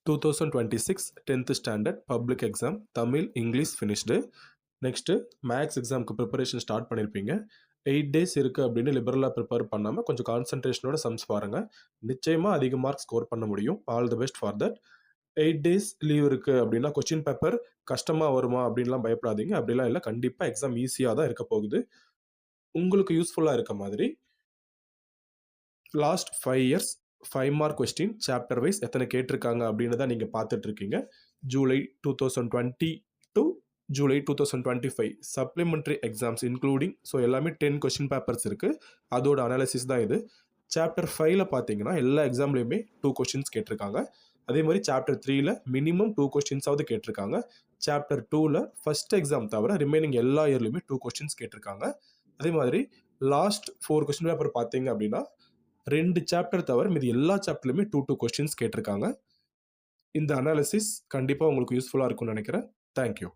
2026 10th standard public exam Tamil English finished. Next maths எக்ஸாமுக்கு preparation start பண்ணியிருப்பீங்க. 8 days இருக்குது அப்படின்னு லிபரலாக ப்ரிப்பேர் பண்ணாமல் கொஞ்சம் கான்சன்ட்ரேஷனோட சம்ஸ் பாருங்கள். நிச்சயமாக அதிக மார்க் ஸ்கோர் பண்ண முடியும். All the best for that. 8 days leave இருக்குது அப்படின்னா கொஸ்டின் பேப்பர் கஷ்டமாக வருமா அப்படின்லாம் பயப்படாதீங்க. அப்படிலாம் இல்லை, கண்டிப்பாக எக்ஸாம் ஈஸியாக தான் இருக்க போகுது. உங்களுக்கு யூஸ்ஃபுல்லாக இருக்க மாதிரி last 5 years 5 mark question chapter wise எத்தனை கேட்டிருக்காங்க அப்படின்னு தான் நீங்கள் பார்த்துட்டு இருக்கீங்க. July 2020 to July 2025 supplementary exams including, so எல்லாமே 10 கொஸ்டின் பேப்பர்ஸ் இருக்குது. அதோட அனாலிசிஸ் தான் இது. சாப்டர் 5ல பார்த்தீங்கன்னா எல்லா எக்ஸாம்லேயுமே 2 கொஸ்டின்ஸ் கேட்டிருக்காங்க. அதே மாதிரி சாப்டர் 3ல மினிமம் 2 கொஸ்டின்ஸாவது கேட்டிருக்காங்க. சாப்டர் 2ல ஃபர்ஸ்ட் எக்ஸாம் தவிர ரிமைனிங் எல்லா இயர்லையுமே 2 கொஸ்டின்ஸ் கேட்டிருக்காங்க. அதே மாதிரி லாஸ்ட் 4 கொஸ்டின் பேப்பர் பார்த்தீங்க அப்படின்னா 2 சாப்டர் தவிர மீதி எல்லா சாப்டர்லையுமே 2 கொஸ்டின்ஸ் கேட்டிருக்காங்க. இந்த அனாலிசிஸ் கண்டிப்பாக உங்களுக்கு யூஸ்ஃபுல்லாக இருக்கும்னு நினைக்கிறேன். தேங்க்யூ.